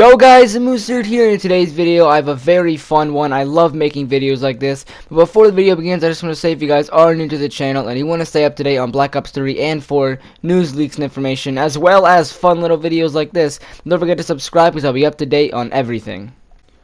Yo guys, Mooserd here. In today's video I have a very fun one. I love making videos like this. But before the video begins, I just want to say, if you guys are new to the channel and you want to stay up to date on Black Ops 3 and 4 news, leaks, and information, as well as fun little videos like this, don't forget to subscribe because I'll be up to date on everything.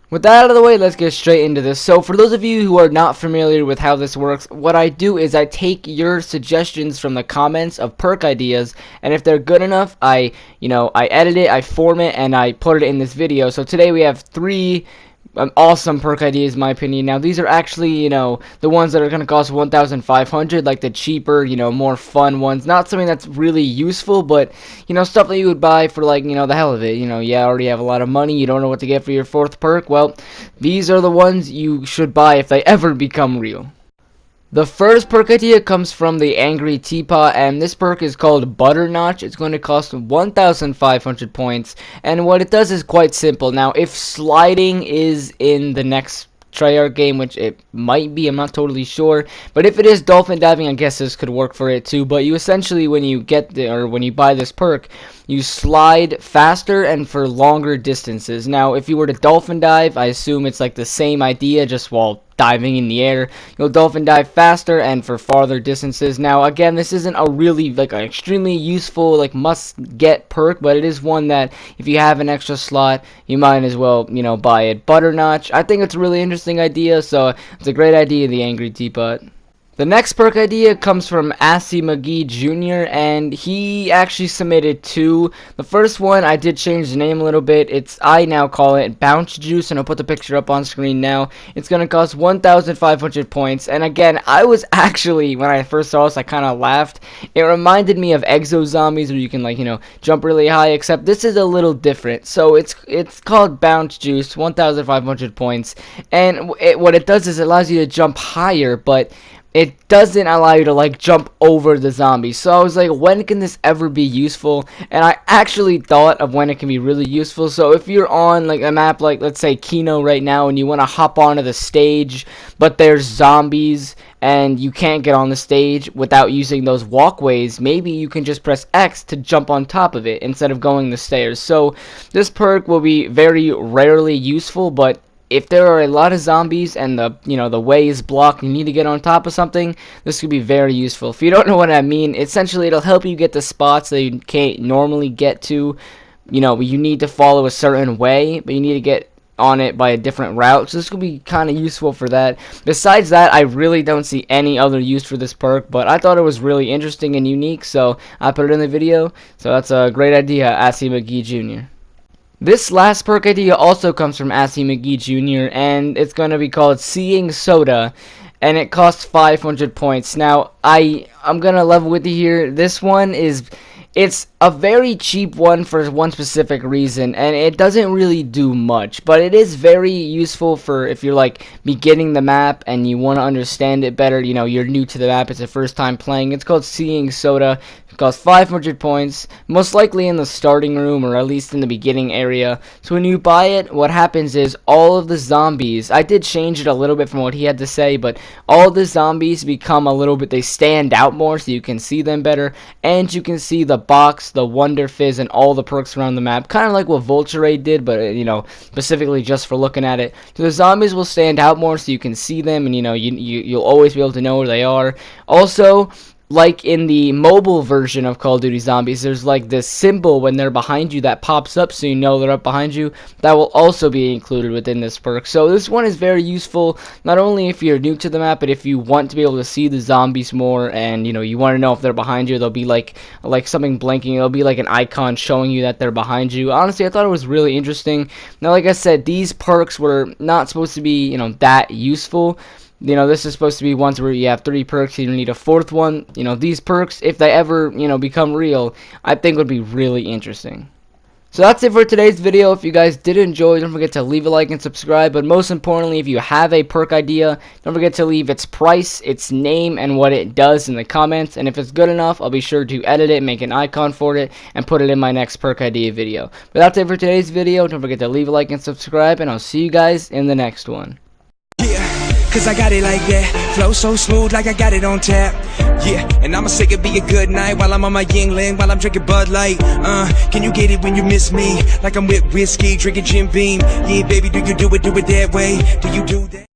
With that out of the way, let's get straight into this. So for those of you who are not familiar with how this works, what I do is I take your suggestions from the comments of perk ideas, and if they're good enough, I edit it, I form it, and I put it in this video. So today we have three awesome perk ideas in my opinion. Now these are actually, the ones that are going to cost 1,500, like the cheaper, more fun ones. Not something that's really useful, but, stuff that you would buy for, like, the hell of it. You already have a lot of money, you don't know what to get for your fourth perk. Well, these are the ones you should buy if they ever become real. The first perk idea comes from the Angry Teapot, and this perk is called Butter Notch. It's going to cost 1,500 points, and what it does is quite simple. Now, if sliding is in the next Treyarch game, which it might be, I'm not totally sure, but if it is dolphin diving, I guess this could work for it too. But you essentially, when you buy this perk, you slide faster and for longer distances. Now, if you were to dolphin dive, I assume it's like the same idea, just while diving in the air. You'll dolphin dive faster and for farther distances. Now, again, this isn't a really, an extremely useful, must-get perk, but it is one that, if you have an extra slot, you might as well, buy it. Butter Notch, I think it's a really interesting idea, so it's a great idea, the Angry Teapot. The next perk idea comes from Assy McGee Jr., and he actually submitted two. The first one, I did change the name a little bit. I now call it Bounce Juice, and I'll put the picture up on screen now. It's going to cost 1,500 points, and again, I was actually, when I first saw this, I kind of laughed. It reminded me of Exo Zombies, where you can, jump really high, except this is a little different. So it's called Bounce Juice, 1,500 points, and what it does is it allows you to jump higher, but it doesn't allow you to, jump over the zombies. So I was like, when can this ever be useful? And I actually thought of when it can be really useful. So if you're on, a map like, let's say, Kino right now, and you want to hop onto the stage, but there's zombies, and you can't get on the stage without using those walkways, maybe you can just press X to jump on top of it instead of going the stairs. So this perk will be very rarely useful, but if there are a lot of zombies and the way is blocked, you need to get on top of something, this could be very useful. If you don't know what I mean, essentially it'll help you get to spots that you can't normally get to. You need to follow a certain way, but you need to get on it by a different route, so this could be kind of useful for that. Besides that, I really don't see any other use for this perk, but I thought it was really interesting and unique, so I put it in the video. So that's a great idea, Assy McGee Jr. This last perk idea also comes from Assy McGee Jr., and it's going to be called Seeing Soda, and it costs 500 points. Now, I'm going to level with you here. This one it's a very cheap one for one specific reason, and it doesn't really do much, but it is very useful for if you're beginning the map and you want to understand it better. You're new to the map, it's the first time playing. It's called Seeing Soda. It costs 500 points, most likely in the starting room or at least in the beginning area. So when you buy it, what happens is all of the zombies, I did change it a little bit from what he had to say, but all the zombies become a little bit, they stand out more so you can see them better, and you can see the box, the Wonder Fizz, and all the perks around the map, kind of like what Vulture Raid did, but specifically just for looking at it. So the zombies will stand out more so you can see them, and you'll always be able to know where they are. Also, like in the mobile version of Call of Duty Zombies, there's this symbol when they're behind you that pops up so you know they're up behind you. That will also be included within this perk. So this one is very useful, not only if you're new to the map, but if you want to be able to see the zombies more, and you want to know if they're behind you. There'll be like something blinking. It'll be like an icon showing you that they're behind you. Honestly, I thought it was really interesting. Now, like I said, these perks were not supposed to be that useful. This is supposed to be ones where you have 3 perks, you need a 4th one. These perks, if they ever, become real, I think would be really interesting. So that's it for today's video. If you guys did enjoy, don't forget to leave a like and subscribe. But most importantly, if you have a perk idea, don't forget to leave its price, its name, and what it does in the comments. And if it's good enough, I'll be sure to edit it, make an icon for it, and put it in my next perk idea video. But that's it for today's video. Don't forget to leave a like and subscribe, and I'll see you guys in the next one. Yeah. cause I got it like that. Flow so smooth like I got it on tap. Yeah, and I'ma say it be a good night while I'm on my Yingling, while I'm drinking Bud Light. Can you get it when you miss me? Like I'm with whiskey, drinking Jim Beam. Yeah, baby, do you do it that way? Do you do that?